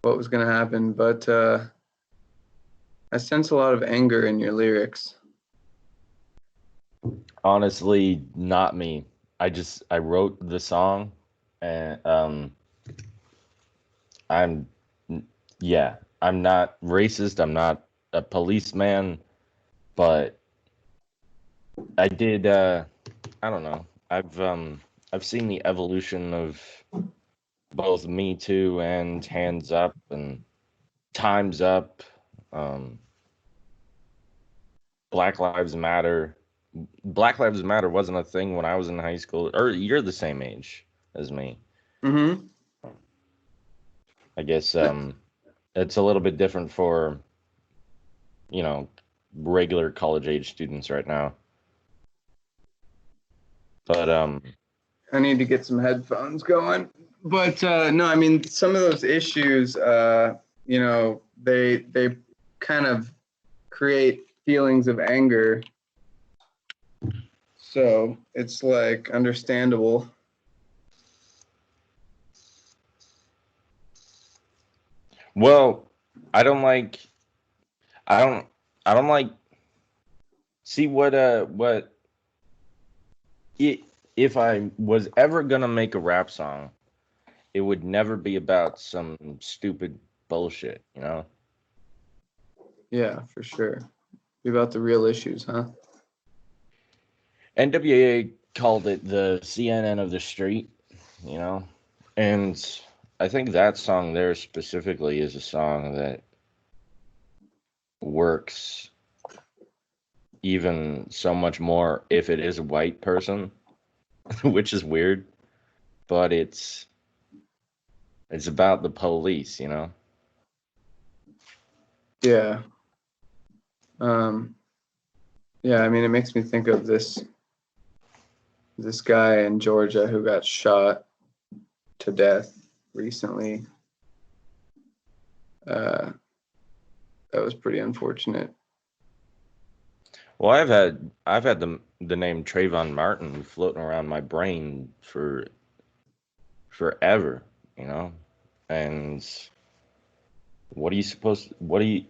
what was going to happen, but I sense a lot of anger in your lyrics. Honestly, not me. I wrote the song, and I'm yeah, I'm not racist. I'm not a policeman, but I did. I don't know. I've seen the evolution of both Me Too and Hands Up and Time's Up. Um, Black Lives Matter. Black Lives Matter wasn't a thing when I was in high school, or you're the same age as me. Mm-hmm. I guess it's a little bit different for, you know, regular college age students right now. But I need to get some headphones going. But no, I mean some of those issues, they kind of create feelings of anger. So it's like understandable. well, I don't like I don't I don't like see what it if I was ever gonna make a rap song, it would never be about some stupid bullshit, you know? Yeah, for sure. Be about the real issues, huh? NWA called it the CNN of the street, you know? And I think that song there specifically is a song that works even so much more if it is a white person, which is weird, but it's about the police, you know? Yeah. Um, yeah, I mean it makes me think of this guy in Georgia who got shot to death recently. Uh, that was pretty unfortunate. Well, I've had the name Trayvon Martin floating around my brain for forever, you know? And what do you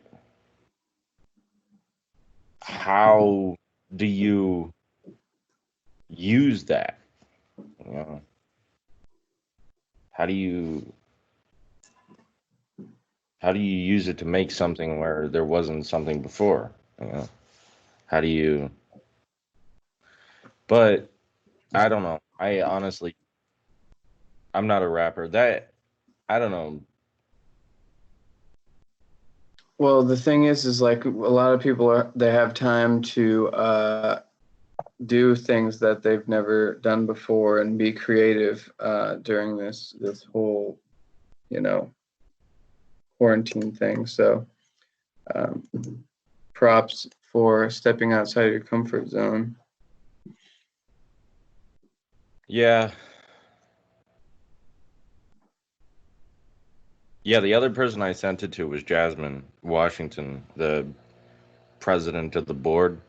how do you use that? You know, how do you how do you use it to make something where there wasn't something before? You know, how do you? But I don't know. I honestly, I'm not a rapper. That I don't know. Well, the thing is like a lot of people they have time to do things that they've never done before and be creative during this whole you know quarantine thing. So um, props for stepping outside your comfort zone. Yeah, yeah. The other person I sent it to was Jasmine Washington, the president of the board.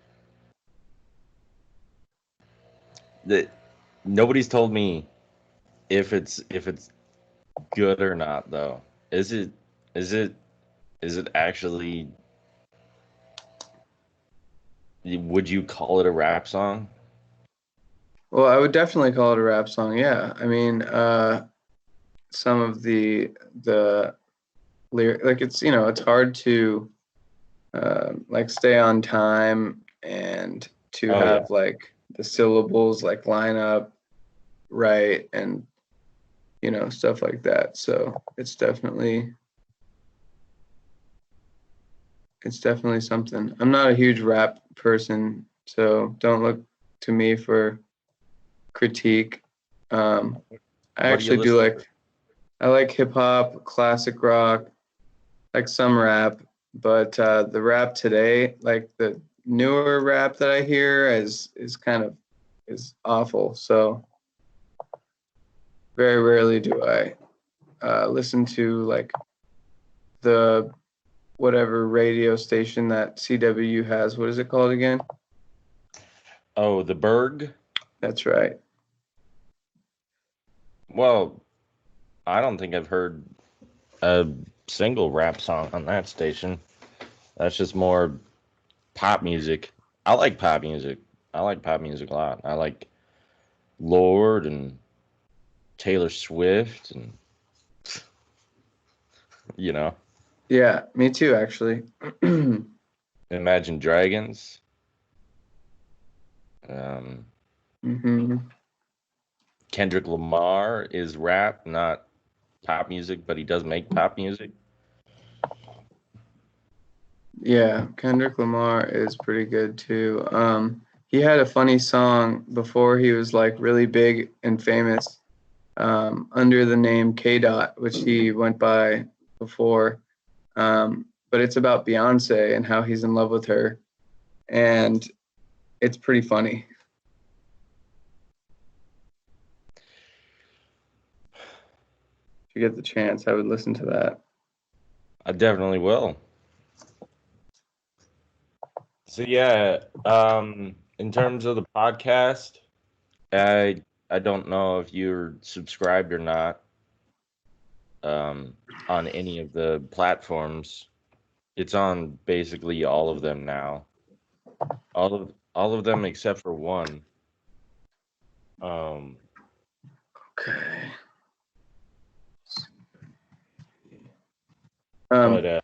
That nobody's told me if it's good or not though. Is it is it is it actually, would you call it a rap song? Well, I would definitely call it a rap song. Yeah, I mean, some of the lyric, like it's it's hard to like stay on time and to Oh yeah. have like the syllables like line up right and stuff like that. So it's definitely something. I'm not a huge rap person, so don't look to me for critique. Um, I What do you actually do listen to? I like hip hop, classic rock, like some rap, but the rap today, like the newer rap that I hear, is kind of is awful. So very rarely do I listen to like the whatever radio station that CW has. What is it called again? Oh, the Berg. That's right. Well, I don't think I've heard a single rap song on that station. That's just more pop music. I like pop music. I like pop music a lot. I like Lord and Taylor Swift and you know, Yeah, me too, actually. Imagine Dragons. Um, hmm Kendrick Lamar is rap, not pop music, but he does make pop music. Yeah, Kendrick Lamar is pretty good too. He had a funny song before he was like really big and famous, under the name K Dot, which he went by before. But it's about Beyonce and how he's in love with her, and it's pretty funny. If you get the chance, I would listen to that. I definitely will. So yeah, in terms of the podcast, I don't know if you're subscribed or not on any of the platforms. It's on basically all of them now. All of them except for one. Um, Okay. but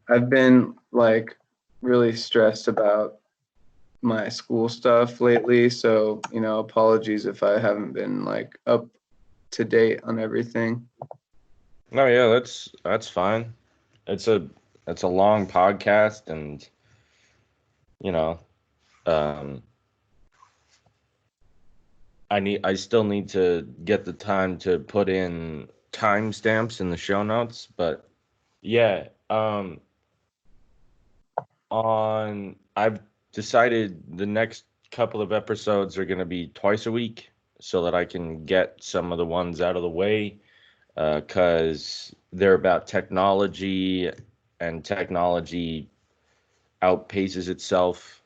I've been like really stressed about my school stuff lately, so apologies if I haven't been like up to date on everything. no, yeah, that's fine. It's a long podcast, and you know, um, I still need to get the time to put in timestamps in the show notes, but yeah, I've decided the next couple of episodes are going to be twice a week so that I can get some of the ones out of the way, because they're about technology, and technology outpaces itself.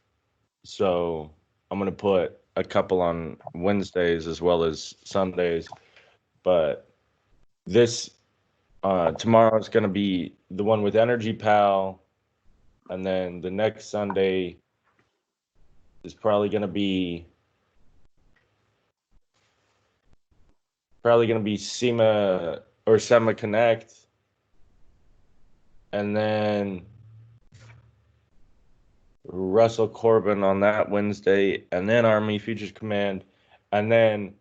So I'm going to put a couple on Wednesdays as well as Sundays. But this tomorrow is going to be the one with Energy Pal, and then the next Sunday is probably gonna be SEMA or SEMA Connect, and then Russell Corbin on that Wednesday, and then Army Futures Command, and then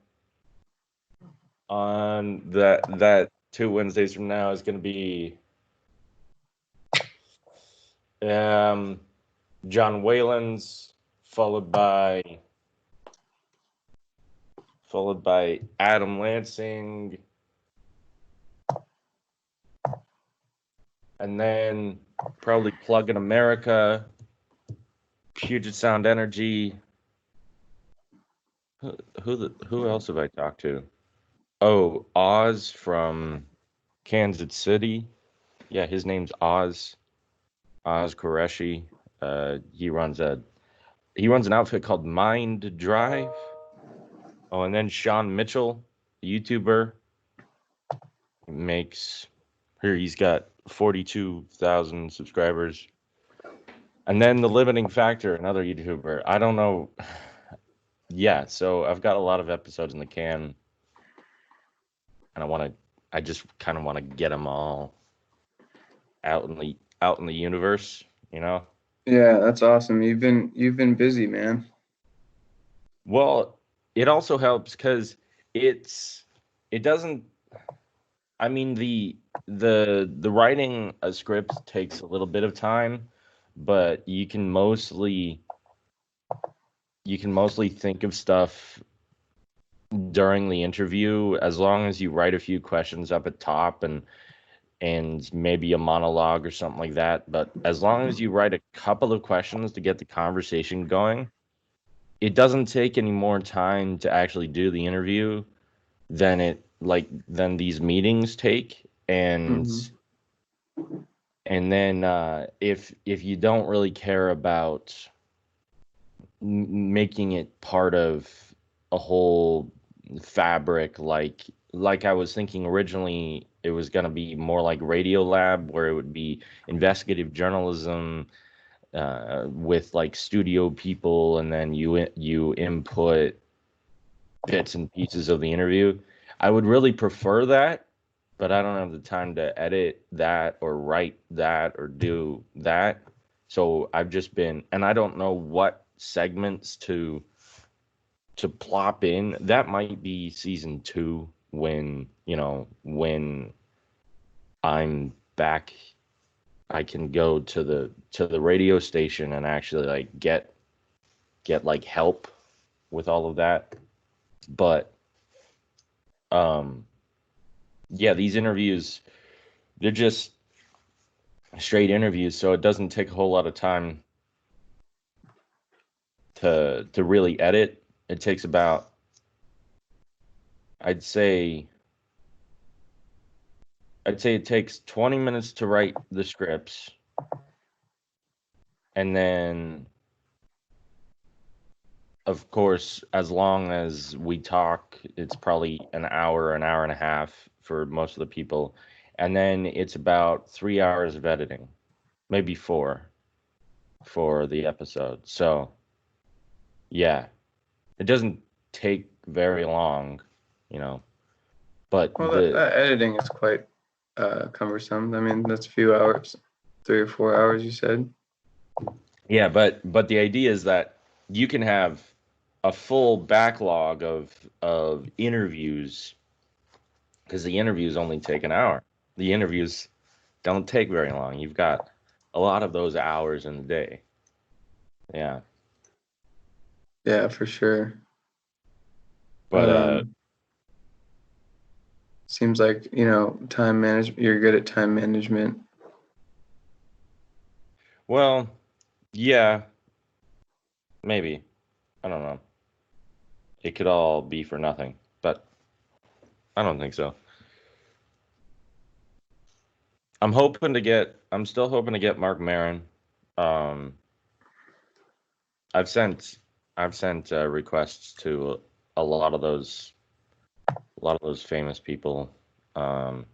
on that 2 Wednesdays from now is gonna be um, John Wayland's, followed by Adam Lansing, and then probably Plug in America, Puget Sound Energy. Who else have I talked to? Oh, Oz from Kansas City. Yeah, his name's Oz Qureshi. He runs an outfit called Mind Drive. Oh, and then Sean Mitchell, YouTuber, he's got 42,000 subscribers. And then The Limiting Factor, another YouTuber. I don't know. Yeah, so I've got a lot of episodes in the can, and I just kind of want to get them all out in the universe, you know? Yeah, that's awesome. You've been busy, man. Well, it also helps because it doesn't. I mean, the writing a script takes a little bit of time, but you can mostly think of stuff during the interview, as long as you write a few questions up at top and maybe a monologue or something like that. But as long as you write a couple of questions to get the conversation going, it doesn't take any more time to actually do the interview than these meetings take. and hmm and then if you don't really care about making it part of a whole fabric, like I was thinking originally it was going to be more like Radio Lab, where it would be investigative journalism with like studio people, and then you input bits and pieces of the interview. I would really prefer that, but I don't have the time to edit that or write that or do that. So I've just been, and I don't know what segments to plop in. That might be season 2 when, when I'm back, I can go to the radio station and actually like get like help with all of that. But yeah, these interviews, they're just straight interviews, so it doesn't take a whole lot of time to really edit. It takes about, I'd say it takes 20 minutes to write the scripts, and then of course, as long as we talk, it's probably an hour and a half for most of the people, and then it's about 3 hours of editing, maybe 4 for the episode. So yeah, it doesn't take very long, but Well, that editing is quite cumbersome. I mean, that's a few hours, 3 or 4 hours, you said. yeah, but the idea is that you can have a full backlog of interviews, because the interviews only take an hour. The interviews don't take very long. You've got a lot of those hours in the day. Yeah. Yeah, for sure. But seems like, time management, you're good at time management. well, yeah, maybe. I don't know. It could all be for nothing, but I don't think so. I'm still hoping to get Mark Maron. Um, I've sent requests to a lot of those famous people. Who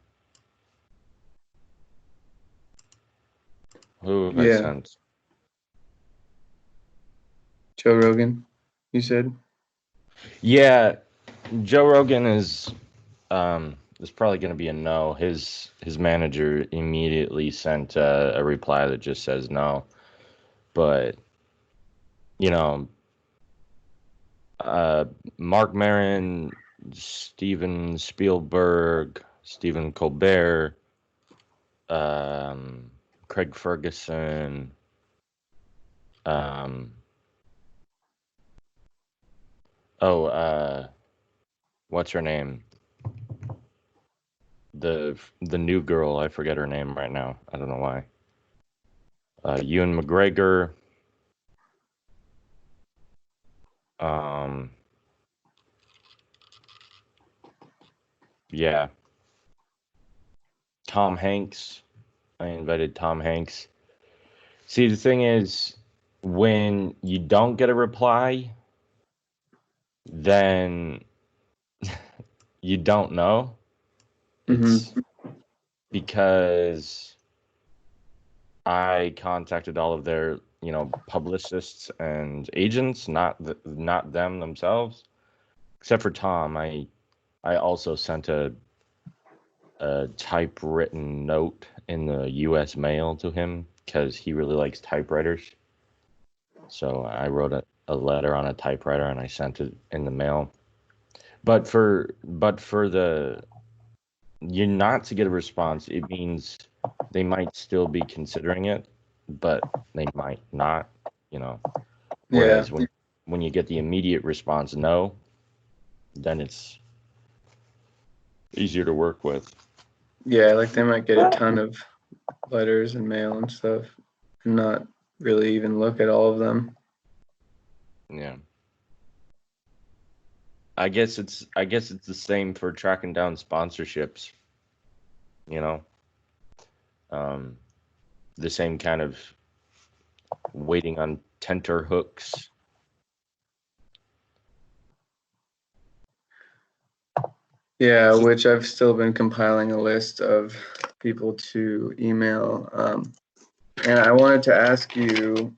have I Yeah, sent? Joe Rogan, you said? Yeah, Joe Rogan is probably going to be a no. His manager immediately sent a reply that just says no. But you know, uh, Mark Maron, Steven Spielberg, Stephen Colbert, um, Craig Ferguson, um, oh, what's her name? The new girl, I forget her name right now. I don't know why. Ewan McGregor. Um, yeah, Tom Hanks. I invited Tom Hanks. See, the thing is, when you don't get a reply, then you don't know. It's Mm-hmm. because I contacted all of their, publicists and agents, not them themselves, except for Tom. I also sent a typewritten note in the U.S. mail to him because he really likes typewriters. So I wrote a letter on a typewriter and I sent it in the mail. But for the you not to get a response, it means they might still be considering it, but they might not, you know. Yeah. Whereas when you get the immediate response no, then it's easier to work with. Yeah, like they might get a ton of letters and mail and stuff and not really even look at all of them. Yeah. I guess it's the same for tracking down sponsorships, you know. Um, the same kind of waiting on tenter hooks. Yeah, So, which I've still been compiling a list of people to email. And I wanted to ask you,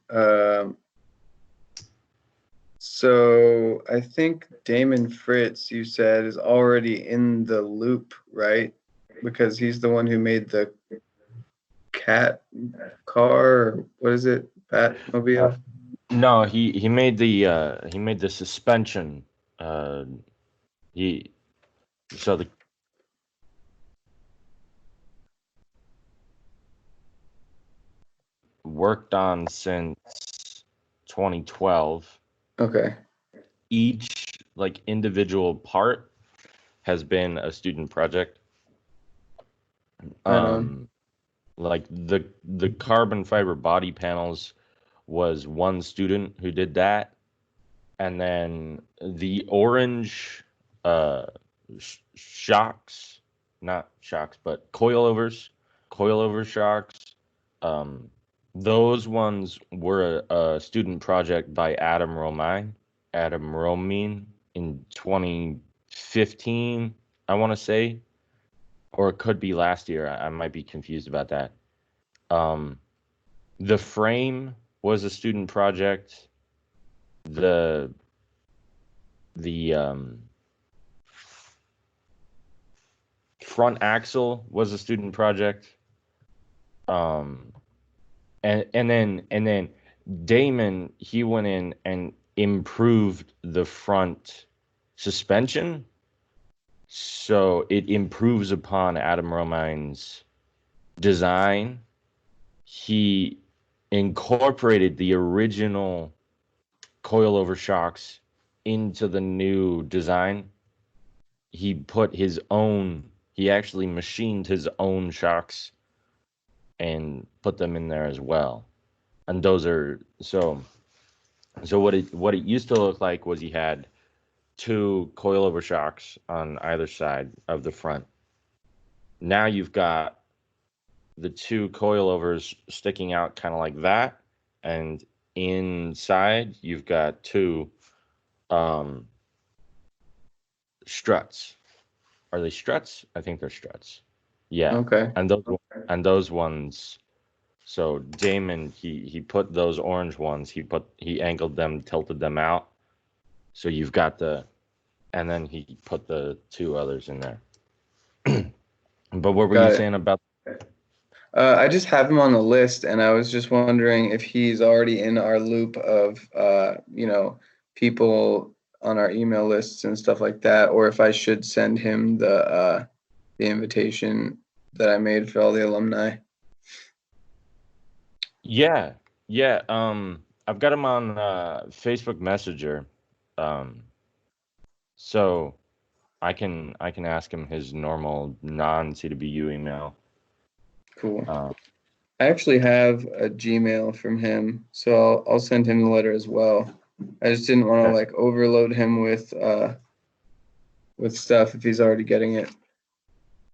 so I think Damon Fritz, you said, is already in the loop, right? Because he's the one who made the cat car, or what is it? uh, Batmobile? no, he made the suspension. Uh, he so the worked on since 2012. Okay. Each like individual part has been a student project. Right on. Um, like the carbon fiber body panels was one student who did that, and then the orange uh shocks, not shocks, but coilover shocks. Um, those ones were a student project by Adam Romine in 2015, I want to say, or it could be last year. I might be confused about that. Um, the frame was a student project. The the front axle was a student project. Um, and then Damon, he went in and improved the front suspension, so it improves upon Adam Romine's design. He incorporated the original coilover shocks into the new design. He actually machined his own shocks and put them in there as well. And those are so what it used to look like was he had two coilover shocks on either side of the front. Now you've got the two coilovers sticking out kind of like that, and inside you've got two um, struts. Are they struts? I think they're struts. Yeah, Okay. and those ones. So Damon, he put those orange ones. He angled them, tilted them out. So you've got and then he put the two others in there. But what were you Got it. saying about? I just have him on the list, and I was just wondering if he's already in our loop of, people on our email lists and stuff like that, or if I should send him the invitation that I made for all the alumni. Yeah, yeah. I've got him on Facebook Messenger, um, so I can ask him his normal non CWU email. Cool. Uh, I actually have a Gmail from him, so I'll send him the letter as well. I just didn't want to okay. like overload him with stuff if he's already getting it.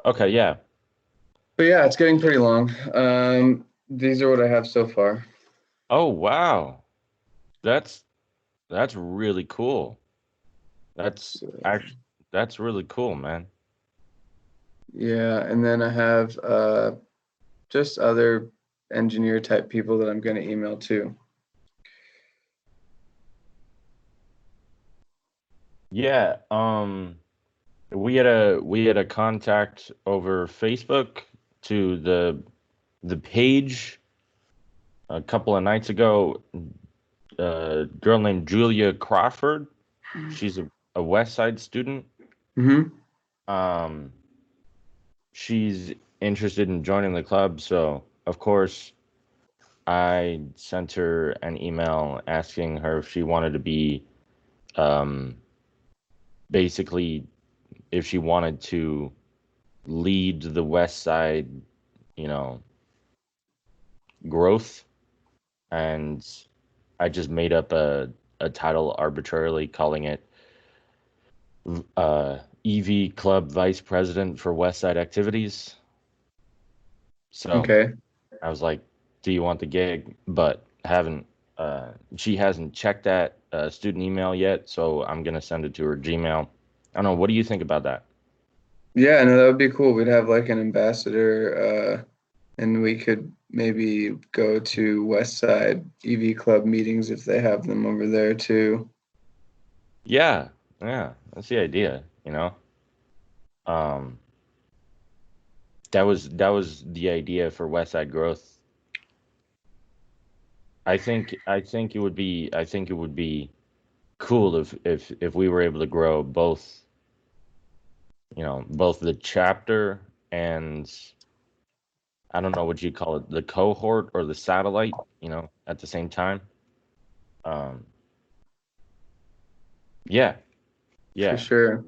Okay, yeah. But yeah, it's getting pretty long. These are what I have so far. Oh wow, that's that's really cool. That's So, actually that's really cool, man. yeah, and then I have just other engineer type people that I'm going to email too. Yeah. We had a contact over Facebook to the page a couple of nights ago. A girl named Julia Crawford. She's a West Side student. Mm-hmm. Um, she's interested in joining the club, so of course I sent her an email asking her if she wanted to be, um, basically, if she wanted to lead the West Side, you know, growth. And I just made up a title arbitrarily, calling it EV Club Vice President for West Side Activities. So Okay. I was like, "Do you want the gig?" But haven't. She hasn't checked that student email yet, so I'm gonna send it to her Gmail. I don't know. What do you think about that? Yeah, no, that would be cool. We'd have like an ambassador, and we could maybe go to West Side EV Club meetings if they have them over there too. Yeah, yeah, that's the idea, you know. Um, that was the idea for West Side Growth. I think it would be cool if we were able to grow both, both the chapter and I don't know what you call it, the cohort or the satellite, at the same time. Um, yeah, For yeah. sure.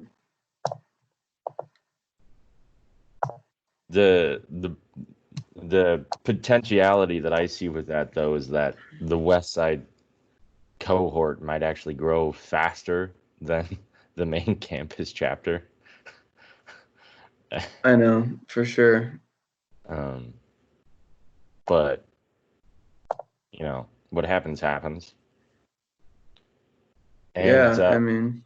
The potentiality that I see with that though is that the West Side cohort might actually grow faster than the main campus chapter. I know, for sure. Um, but what happens happens. And Yeah, I mean,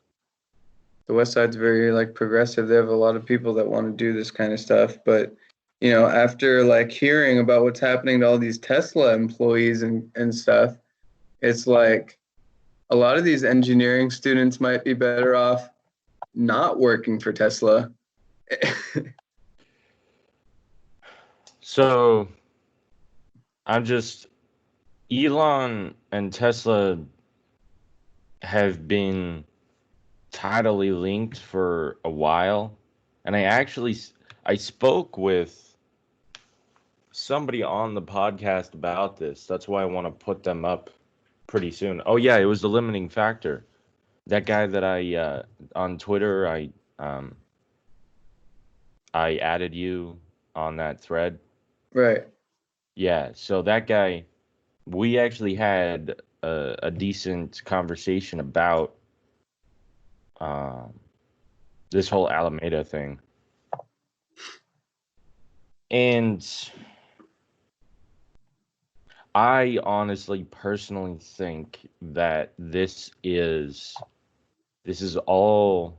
the West Side's very like progressive. They have a lot of people that want to do this kind of stuff, but after like hearing about what's happening to all these Tesla employees and stuff, it's like a lot of these engineering students might be better off not working for Tesla. so I'm just Elon and Tesla have been tidally linked for a while, and I spoke with somebody on the podcast about this. That's why I want to put them up pretty soon. Oh yeah, it was the limiting factor. That guy that I on Twitter, um I added you on that thread. Right. Yeah, so that guy, we actually had a decent conversation about um, this whole Alameda thing, and I honestly, personally think that this is all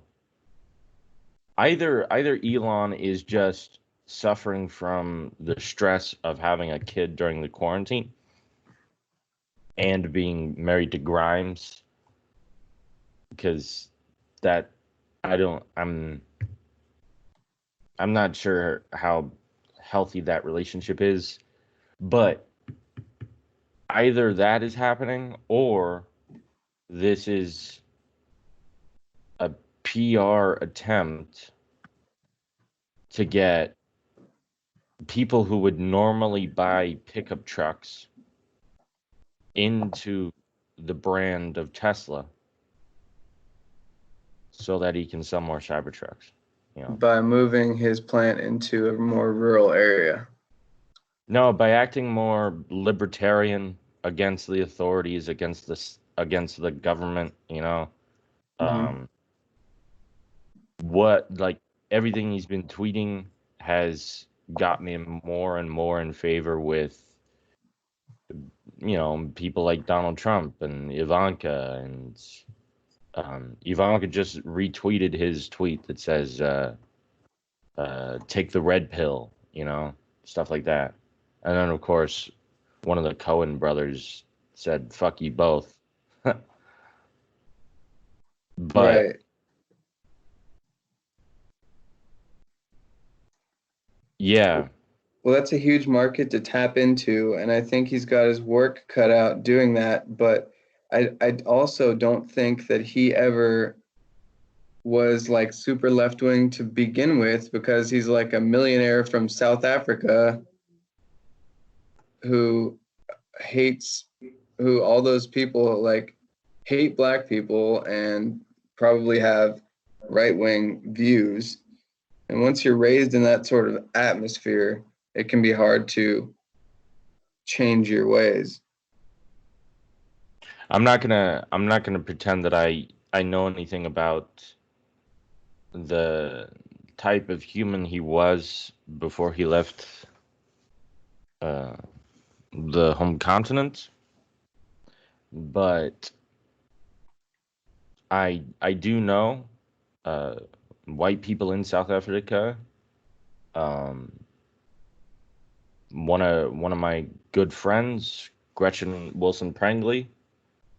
either Elon is just suffering from the stress of having a kid during the quarantine and being married to Grimes, because that I don't I'm not sure how healthy that relationship is, but either that is happening or this is a PR attempt to get people who would normally buy pickup trucks into the brand of Tesla so that he can sell more Cybertrucks. You know, By moving his plant into a more rural area. no, by acting more libertarian against the authorities, against the government. Hmm. Um, what like everything he's been tweeting has got me more and more in favor with people like Donald Trump and Ivanka, and Ivanka just retweeted his tweet that says take the red pill, stuff like that. And then of course one of the Cohen brothers said fuck you both. But Right. yeah, Well, that's a huge market to tap into, and I think he's got his work cut out doing that. But I also don't think that he ever was like super left wing to begin with, because he's like a millionaire from South Africa who hates, who all those people like hate black people and probably have right wing views. And once you're raised in that sort of atmosphere, it can be hard to change your ways. I'm not gonna pretend that I know anything about the type of human he was before he left uh, the home continent, but I do know uh, white people in South Africa. Um, one of my good friends, Gretchen Wilson Prangley,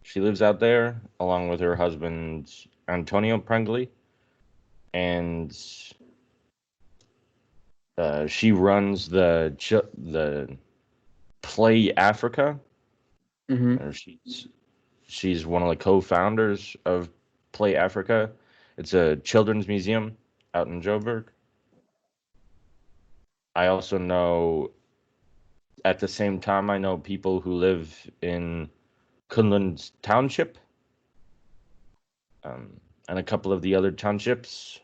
she lives out there along with her husband Antonio Prangley, and she runs the Play Africa. Hmm. Or she's one of the co-founders of Play Africa. It's a children's museum out in Joburg. I also know, at the same time, I know people who live in Kunlun Township, and a couple of the other townships.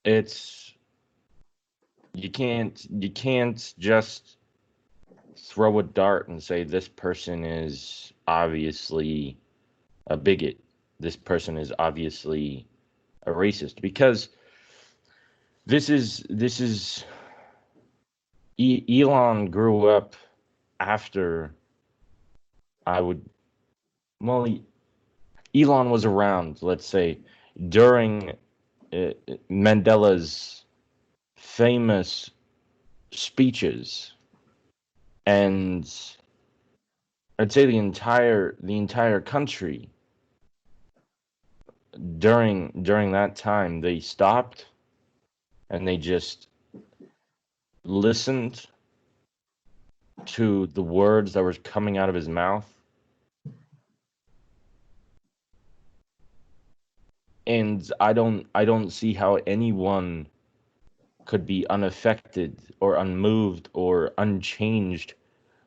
It's you can't just throw a dart and say this person is obviously a bigot. This person is obviously a racist, because this is Elon grew up after I would well Elon was around, let's say, during Mandela's famous speeches, and I'd say the entire country during that time, they stopped and they just listened to the words that were coming out of his mouth. And I don't see how anyone could be unaffected or unmoved or unchanged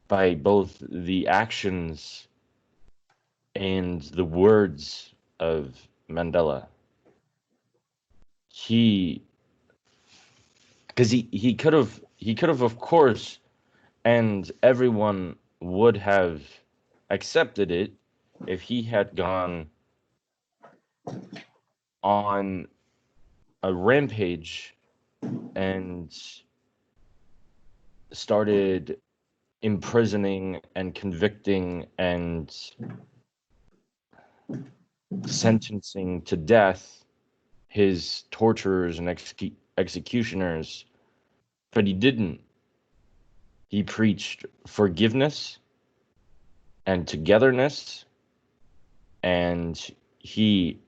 by both the actions and the words of Mandela. He because he could have, of course, and everyone would have accepted it if he had gone on a rampage and started imprisoning and convicting and sentencing to death his torturers and executioners. But he didn't. He preached forgiveness and togetherness, and he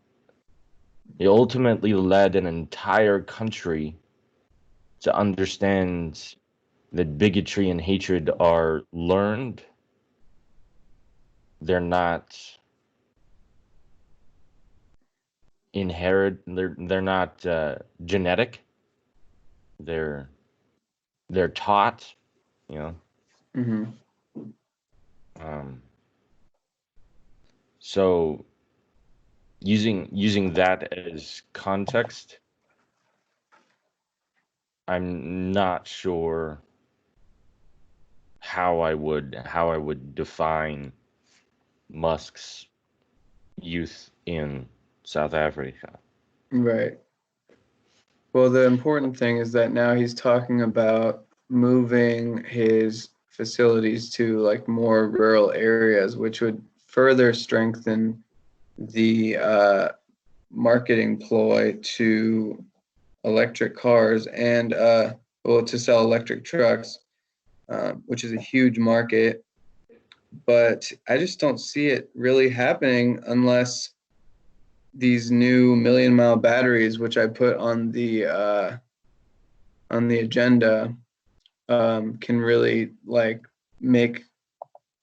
ultimately led an entire country to understand that bigotry and hatred are learned. They're not inherit. They're not genetic. They're they're taught. You know. Hmm. Um, so using that as context, I'm not sure how I would define Musk's youth in South Africa. Right. Well, the important thing is that now he's talking about moving his facilities to like more rural areas, which would further strengthen the marketing ploy to electric cars and well, to sell electric trucks, which is a huge market. But I just don't see it really happening unless these new million-mile batteries, which I put on the agenda, can really like make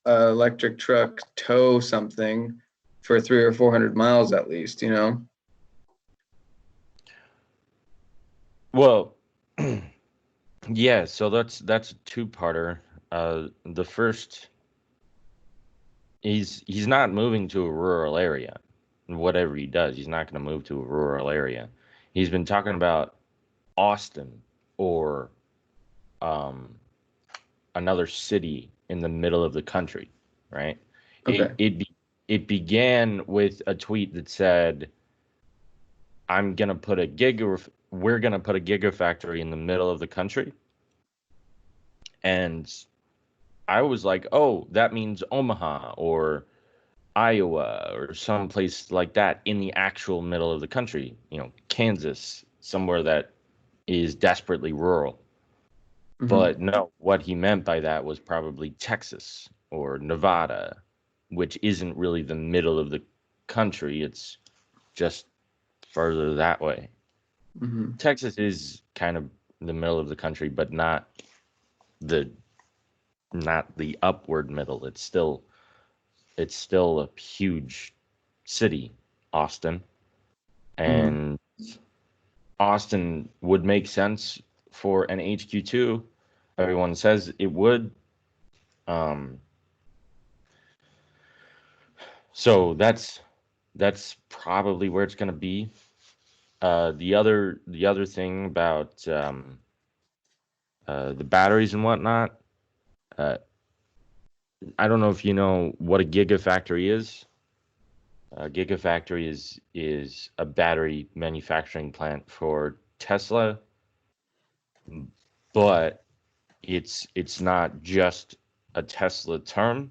an electric truck tow something for 300 or 400 miles at least, you know? Well, yeah. So that's a two-parter. The first, he's not moving to a rural area. Whatever he does, he's not going to move to a rural area. He's been talking about Austin or um, another city in the middle of the country, right? It Okay. it be, it began with a tweet that said, we're gonna put a gigafactory in the middle of the country," and I was like, "Oh, that means Omaha or Iowa or someplace like that in the actual middle of the country, Kansas, somewhere that is desperately rural. But no, what he meant by that was probably Texas or Nevada, which isn't really the middle of the country. It's just further that way. Mm-hmm. Texas is kind of the middle of the country, but the not the upward middle. It's still a huge city, Austin, Mm-hmm. and Austin would make sense for an HQ2. Everyone says it would. Um, so that's probably where it's going to be. The other thing about the batteries and whatnot. Uh, I don't know if you know what a gigafactory is. A gigafactory is a battery manufacturing plant for Tesla, but it's not just a Tesla term.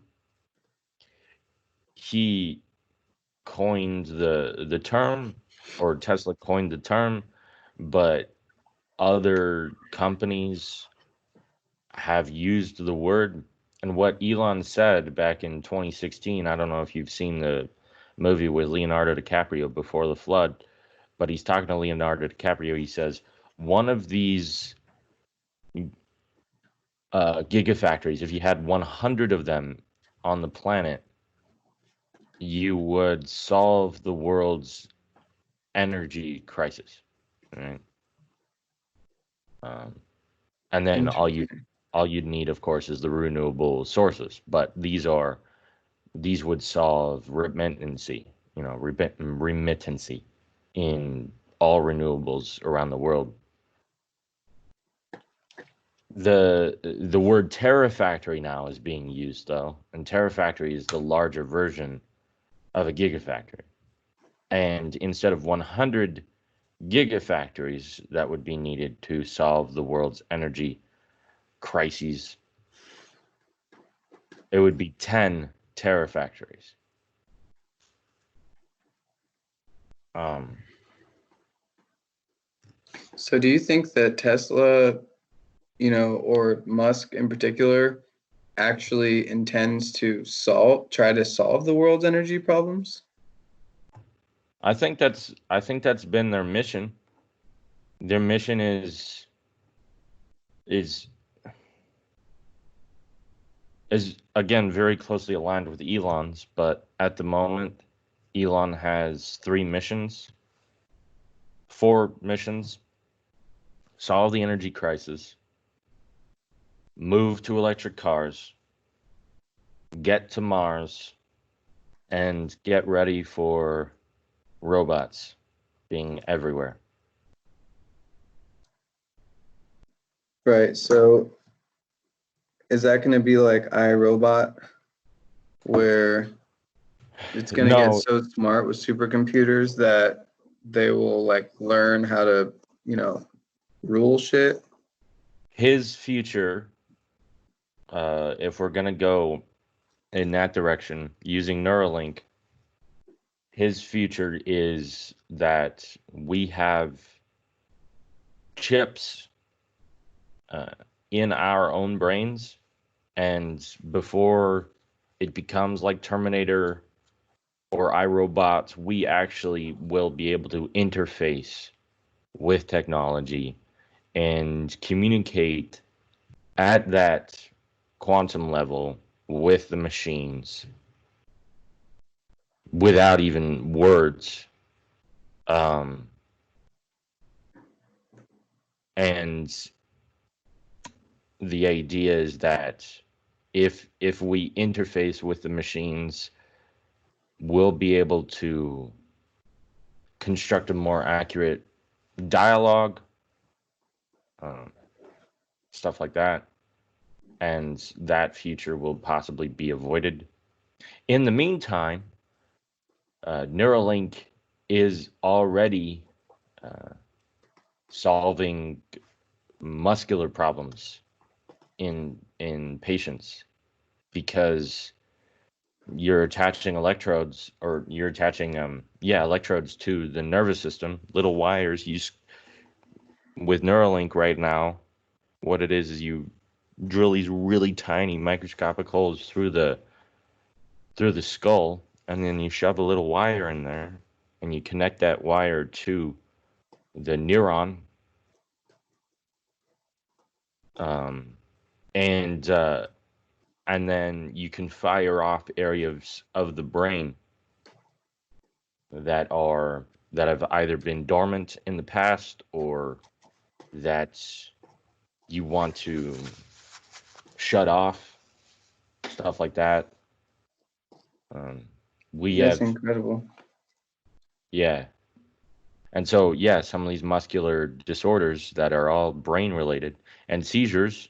He coined the term, or Tesla coined the term, but other companies have used the word. And what Elon said back in 2016, I don't know if you've seen the movie with Leonardo DiCaprio, Before the Flood, but he's talking to Leonardo DiCaprio. He says, one of these gigafactories, if you had 100 of them on the planet, you would solve the world's energy crisis. Right? Um, and then Interesting. all you'd need, of course, is the renewable sources. But these would solve remittancy, remittancy in all renewables around the world. The word terafactory now is being used though, and terafactory is the larger version of a gigafactory. And instead of 100 gigafactories that would be needed to solve the world's energy crises, it would be 10 terafactories. Um, So do you think that Tesla, or Musk in particular, actually intends to try to solve the world's energy problems? I think that's been their mission. Their mission is is again very closely aligned with Elon's, but at the moment, Elon has four missions: solve the energy crisis, move to electric cars, get to Mars, and get ready for robots being everywhere. Right. So is that going to be like iRobot, where it's going to get No, so smart with supercomputers that they will like learn how to, rule shit? his future, if we're gonna go in that direction using Neuralink, his future is that we have chips uh, in our own brains, and before it becomes like Terminator or iRobots, we actually will be able to interface with technology and communicate at that quantum level with the machines without even words. Um, and the idea is that if we interface with the machines, we'll be able to construct a more accurate dialogue, um, stuff like that, and that future will possibly be avoided. In the meantime, Neuralink is already uh, solving muscular problems in patients because you're attaching electrodes, or you're attaching electrodes to the nervous system, little wires. With Neuralink right now, what it is you drill these really tiny microscopic holes through the skull, and then you shove a little wire in there, and you connect that wire to the neuron, um, and uh, and then you can fire off areas of the brain that have either been dormant in the past, or that you want to shut off, stuff like that. Um, we That's have, incredible. yeah. And so, yeah, some of these muscular disorders that are all brain related, and seizures,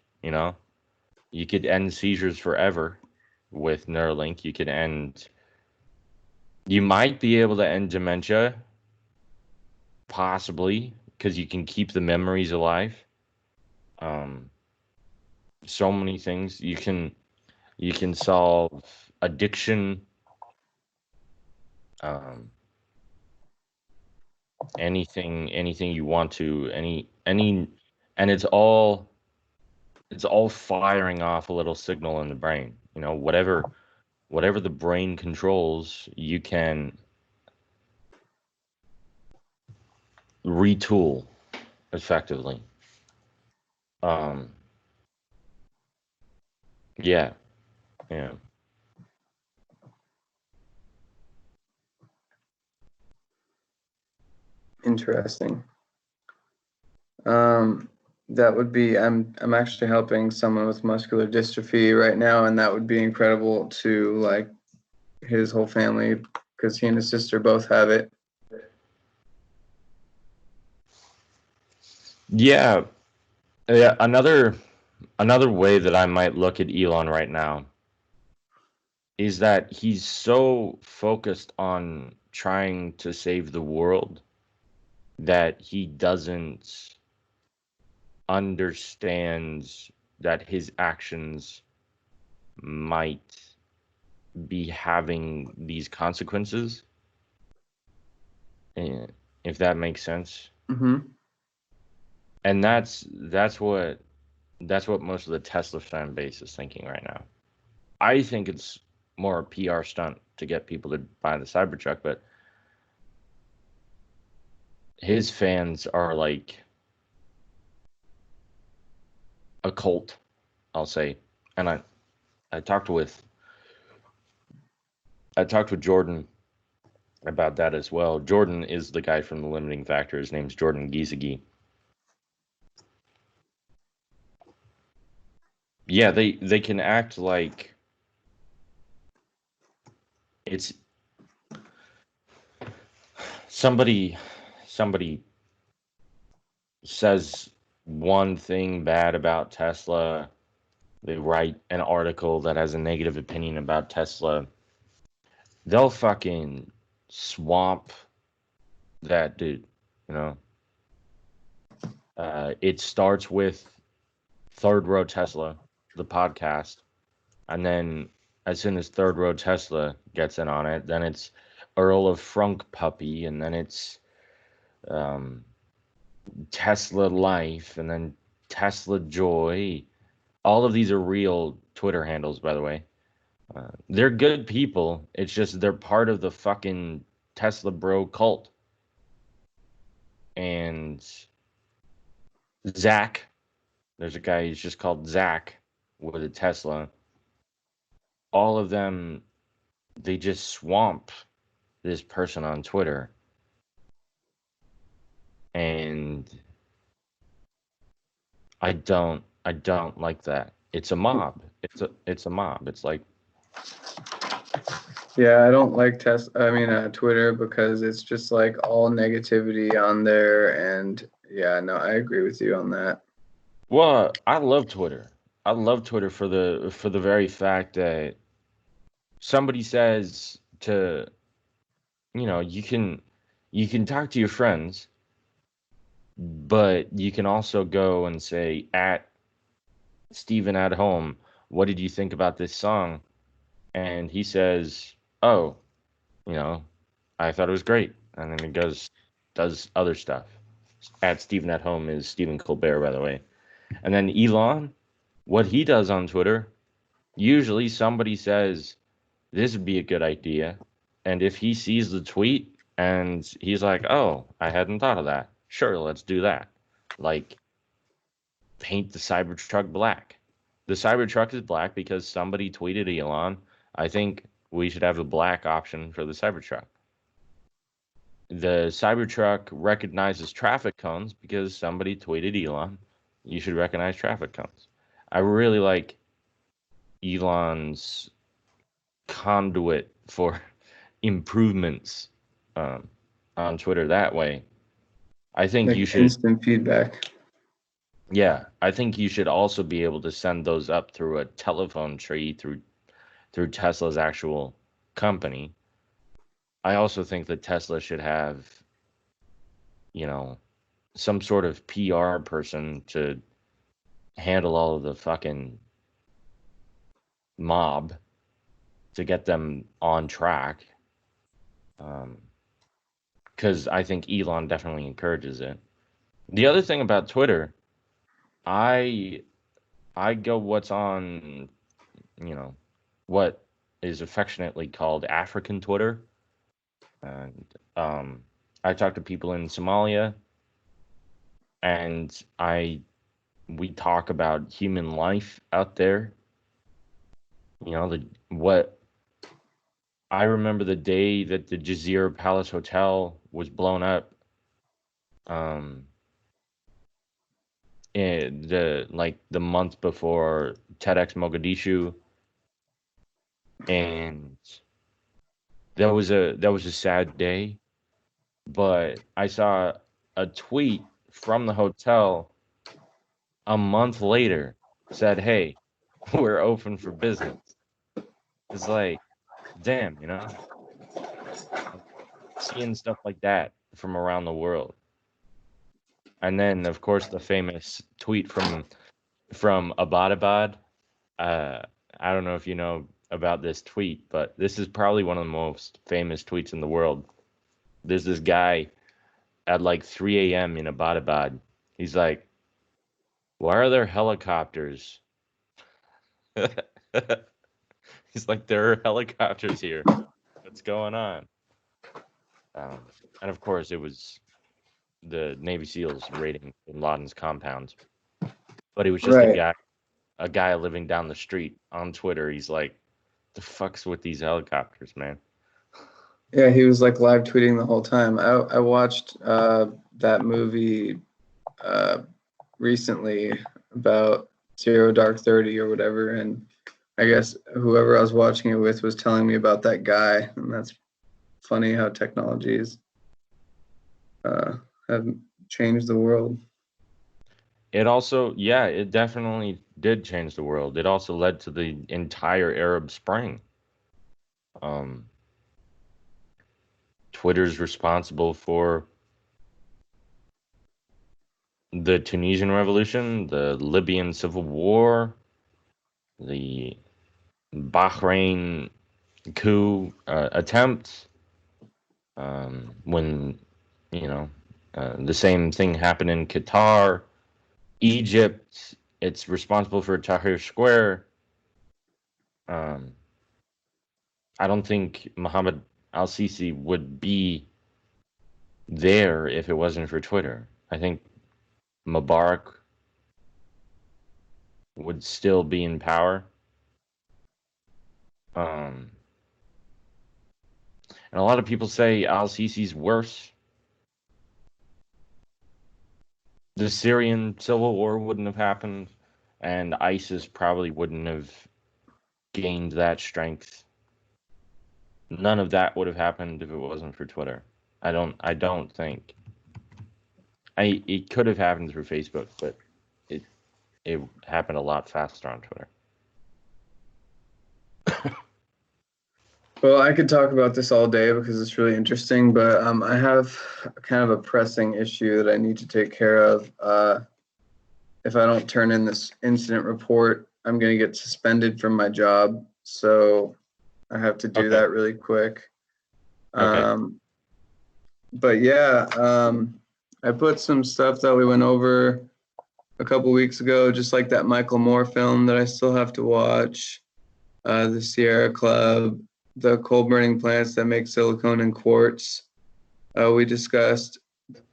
you could end seizures forever with Neuralink. You might be able to end dementia, possibly, because you can keep the memories alive. Um, so many things you can solve addiction, um, anything you want to, and it's all firing off a little signal in the brain. Whatever the brain controls, you can retool effectively. Um, yeah, yeah. Interesting. Um, that would be I'm actually helping someone with muscular dystrophy right now, and that would be incredible to like his whole family because he and his sister both have it. Yeah, yeah. Another way that I might look at Elon right now is that he's so focused on trying to save the world that he doesn't understand that his actions might be having these consequences, eh, if that makes sense. Mm-hmm. And that's what most of the Tesla fan base is thinking right now. I think it's more a PR stunt to get people to buy the Cybertruck, but his fans are like a cult, I'll say. And I talked with Jordan about that as well. Jordan is the guy from the Limiting Factor. His name's Jordan Giesecke. Yeah, they can act like it's somebody somebody says one thing bad about Tesla. They write an article that has a negative opinion about Tesla. They'll fucking swamp that dude, you know. It starts with Third Row Tesla, the podcast, and then as soon as Third Row Tesla gets in on it, then it's Earl of Frunk Puppy, and then it's um, Tesla Life, and then Tesla Joy. All of these are real Twitter handles, by the way. They're good people. It's just they're part of the fucking Tesla bro cult. And Zach, there's a guy who's just called Zach with a Tesla. All of them, they just swamp this person on Twitter. And I don't like that. It's a mob. It's a mob. It's like, Yeah, I don't like Twitter because it's just like all negativity on there, and yeah, no, I agree with you on that. well, I love Twitter. I love Twitter for the very fact that somebody says to, you can talk to your friends, but you can also go and say at Steven at home, what did you think about this song? and he says, "Oh, I thought it was great," and then he does other stuff. At Stephen at Home is Stephen Colbert, by the way. And then Elon, what he does on Twitter, usually somebody says this would be a good idea, and if he sees the tweet and he's like, "Oh, I hadn't thought of that. Sure, let's do that." Like paint the Cybertruck black. The Cybertruck is black because somebody tweeted Elon, "I think we should have a black option for the Cybertruck." The Cybertruck recognizes traffic cones because somebody tweeted Elon, "You should recognize traffic cones." I really like Elon's conduit for improvements on Twitter that way. I think Like you should, instant feedback. yeah, I think you should also be able to send those up through a telephone tree through Tesla's actual company. I also think that Tesla should have, you know, some sort of PR person to handle all of the fucking mob to get them on track. Because I think Elon definitely encourages it. The other thing about Twitter, I I go what's on, you know, what is affectionately called African Twitter, and I talk to people in Somalia, and we talk about human life out there. What I remember the day that the Jazeera Palace Hotel was blown up. Um, the month before TEDx Mogadishu, and that was a sad day. But I saw a tweet from the hotel a month later said, "Hey, we're open for business." It's like, damn, seeing stuff like that from around the world. And then, of course, the famous tweet from Abbottabad. Uh, I don't know if you know about this tweet, but this is probably one of the most famous tweets in the world. There's this guy at like 3 a.m. in Abbottabad. He's like, "Why are there helicopters?" He's like, "There are helicopters here. What's going on?" Um, and of course, it was the Navy SEALs raiding Bin Laden's compound. But it was just Right. a guy living down the street on Twitter. He's like, "The fuck's with these helicopters, man?" Yeah, he was like live tweeting the whole time. I watched that movie uh, recently about Zero Dark 30 or whatever, and I guess whoever I was watching it with was telling me about that guy, and that's funny how technologies uh, have changed the world. It also, yeah, it definitely did change the world. It also led to the entire Arab Spring. Um, Twitter's responsible for the Tunisian Revolution, the Libyan Civil War, the Bahrain coup attempt. When you know the same thing happened in Qatar, Egypt. It's responsible for Tahrir Square. Um, I don't think Mohammed Al Sisi would be there if it wasn't for Twitter. I think Mubarak would still be in power. Um, and a lot of people say Al Sisi's worse. The Syrian civil war wouldn't have happened, and ISIS probably wouldn't have gained that strength. None of that would have happened if it wasn't for Twitter. I don't think. It could have happened through Facebook, but it it happened a lot faster on Twitter. Well, I could talk about this all day because it's really interesting, but I have kind of a pressing issue that I need to take care of. If I don't turn in this incident report, I'm going to get suspended from my job. So I have to do Okay. that really quick. Okay. But yeah, I put some stuff that we went over a couple weeks ago, just like that Michael Moore film that I still have to watch, the Sierra Club, the coal burning plants that make silicone and quartz. We discussed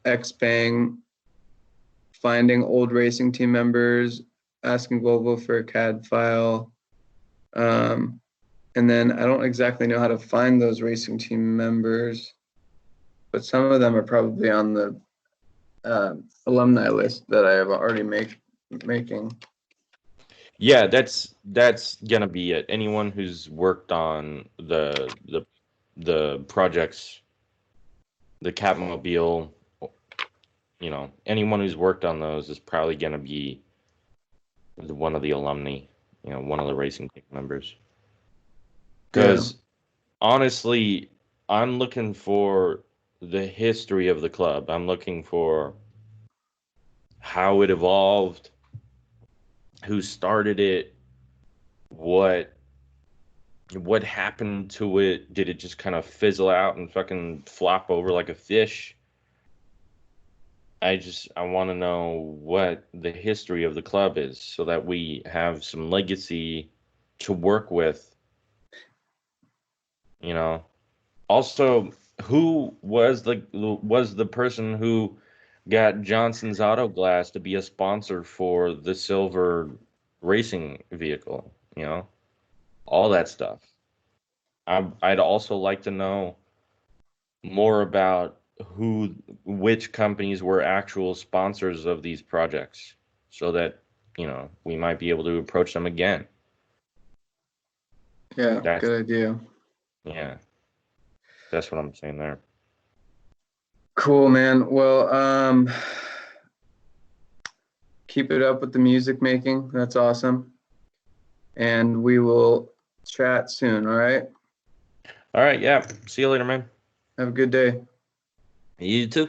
Xpeng, finding old racing team members, asking Volvo for a CAD file. And then I don't exactly know how to find those racing team members, but some of them are probably on the alumni list that I have already making. Yeah, that's gonna be it. Anyone who's worked on the projects, the Catmobile, anyone who's worked on those is probably gonna be one of the alumni, one of the racing team members. Yeah, Because honestly, I'm looking for the history of the club. I'm looking for how it evolved, who started it, what happened to it. Did it just kind of fizzle out and fucking flop over like a fish? I want to know what the history of the club is so that we have some legacy to work with, you know. Also, who was the person who got Johnson's Auto Glass to be a sponsor for the silver racing vehicle, all that stuff. I'd also like to know more about which companies were actual sponsors of these projects so that, we might be able to approach them again. yeah, That's, good idea. yeah, that's what I'm saying there. Cool, man. Well, keep it up with the music making. That's awesome. And we will chat soon, all right? All right, yeah. See you later, man. Have a good day. You too.